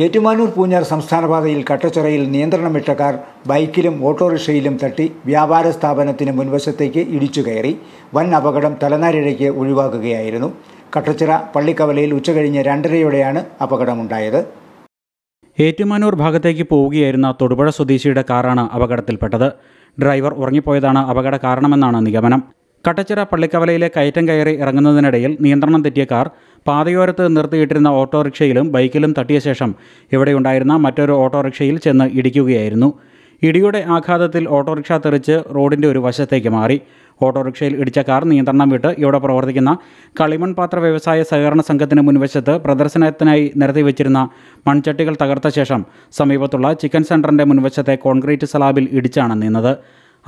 ഏറ്റുമാനൂർ പൂഞ്ഞാർ സംസ്ഥാനപാതയിൽ കട്ടച്ചിറയിൽ നിയന്ത്രണം വിട്ട കാർ ബൈക്കിലും ഓട്ടോറിക്ഷയിലും തട്ടി വ്യാപാര സ്ഥാപനത്തിന് മുൻവശത്തേക്ക് ഇടിച്ചു കയറി. വൻ അപകടം തലനാരിഴയ്ക്ക് ഒഴിവാക്കുകയായിരുന്നു. കട്ടച്ചിറ പള്ളിക്കവലയിൽ ഉച്ചകഴിഞ്ഞ് 2:30-യോടെയാണ് അപകടമുണ്ടായത്. ഏറ്റുമാനൂർ ഭാഗത്തേക്ക് പോവുകയായിരുന്ന തൊടുപുഴ സ്വദേശിയുടെ കാറാണ് അപകടത്തിൽപ്പെട്ടത്. ഡ്രൈവർ ഉറങ്ങിപ്പോയതാണ് അപകട കാരണമെന്നാണ് നിഗമനം. കട്ടച്ചിറ പള്ളിക്കവലയിലെ കയറ്റം കയറി ഇറങ്ങുന്നതിനിടയിൽ നിയന്ത്രണം തെറ്റിയ കാർ പാതയോരത്ത് നിർത്തിയിട്ടിരുന്ന ഓട്ടോറിക്ഷയിലും ബൈക്കിലും തട്ടിയ ശേഷം ഇവിടെയുണ്ടായിരുന്ന മറ്റൊരു ഓട്ടോറിക്ഷയിൽ ചെന്ന് ഇടിക്കുകയായിരുന്നു. ഇടിയുടെ ആഘാതത്തിൽ ഓട്ടോറിക്ഷ തെറിച്ച് റോഡിൻ്റെ ഒരു വശത്തേക്ക് മാറി. ഓട്ടോറിക്ഷയിൽ ഇടിച്ച കാർ നിയന്ത്രണം വിട്ട് ഇവിടെ പ്രവർത്തിക്കുന്ന കളിമൺപാത്ര വ്യവസായ സഹകരണ സംഘത്തിന് മുൻവശത്ത് പ്രദർശനത്തിനായി നിരത്തി വെച്ചിരുന്ന മൺചട്ടികൾ തകർത്ത ശേഷം സമീപത്തുള്ള ചിക്കൻ സെൻ്ററിൻ്റെ മുൻവശത്തെ കോൺക്രീറ്റ് സ്ലാബിൽ ഇടിച്ചാണ് നിന്നത്.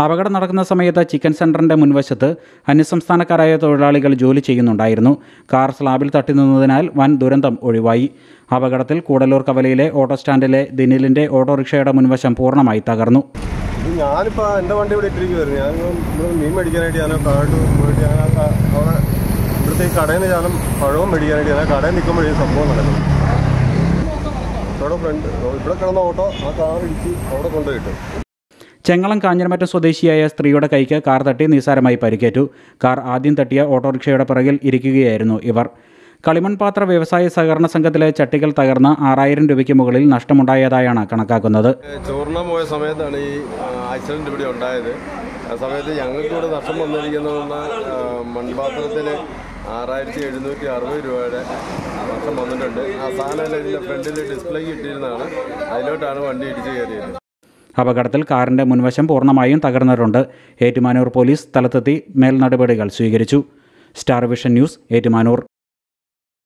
അപകടം നടക്കുന്ന സമയത്ത് ചിക്കൻ സെൻ്ററിൻ്റെ മുൻവശത്ത് അന്യസംസ്ഥാനക്കാരായ തൊഴിലാളികൾ ജോലി ചെയ്യുന്നുണ്ടായിരുന്നു. കാർ സ്ലാബിൽ തട്ടി നിന്നതിനാൽ വൻ ദുരന്തം ഒഴിവായി. അപകടത്തിൽ കൂടല്ലൂർ കവലയിലെ ഓട്ടോ സ്റ്റാൻഡിലെ ദിനിലിൻ്റെ ഓട്ടോറിക്ഷയുടെ മുൻവശം പൂർണ്ണമായി തകർന്നു. ഞാനിപ്പോൾ എൻ്റെ വണ്ടി ഇവിടെ ഇട്ടിരിക്കുമായിരുന്നു. ഞാൻ മീൻ മേടിക്കാനായിട്ട് ഞാൻ കാട് പോയിട്ട് ഞാൻ അവിടെ ഇവിടുത്തെ കടയിൽ നിന്ന് ഞാൻ പഴവും മേടിക്കാനായിട്ട് ഞാൻ കടയിൽ നിൽക്കുമ്പോഴേ സംഭവം നടക്കും. ഇവിടെ കിടന്ന ഓട്ടോ ആ കാർ ഇടിച്ച് അവിടെ കൊണ്ടുപോയിട്ടു. ചെങ്ങളം കാഞ്ഞിരമറ്റം സ്വദേശിയായ സ്ത്രീയുടെ കൈക്ക് കാർ തട്ടി നിസ്സാരമായി പരിക്കേറ്റു. കാർ ആദ്യം തട്ടിയ ഓട്ടോറിക്ഷയുടെ പിറകിൽ ഇരിക്കുകയായിരുന്നു ഇവർ. കളിമൺപാത്ര വ്യവസായ സഹകരണ സംഘത്തിലെ ചട്ടികൾ തകർന്ന് 6000 രൂപയ്ക്ക് മുകളിൽ നഷ്ടമുണ്ടായതായാണ് കണക്കാക്കുന്നത്. ചോറിന് പോയ സമയത്താണ് ഈ ആക്സിഡൻറ്റ് ഇവിടെ ഉണ്ടായത്. ആ സമയത്ത് ഞങ്ങൾക്കിവിടെ നഷ്ടം വന്നിരിക്കുന്നതെന്ന് മൺപാത്രത്തിൽ 6760 രൂപയുടെ നഷ്ടം വന്നിട്ടുണ്ട്. ആ സാധനം ഇതിൻ്റെ ഫ്രണ്ടിൽ ഡിസ്പ്ലേക്ക് ഇട്ടിരുന്നതാണ്. അതിലോട്ടാണ് വണ്ടി ഇടിച്ച് കയറിയത്. അപകടത്തിൽ കാറിൻ്റെ മുൻവശം പൂർണ്ണമായും തകർന്നിട്ടുണ്ട്. ഏറ്റുമാനൂർ പോലീസ് സ്ഥലത്തെത്തി മേൽനടപടികൾ സ്വീകരിച്ചു. Star vision news, Ettumanoor.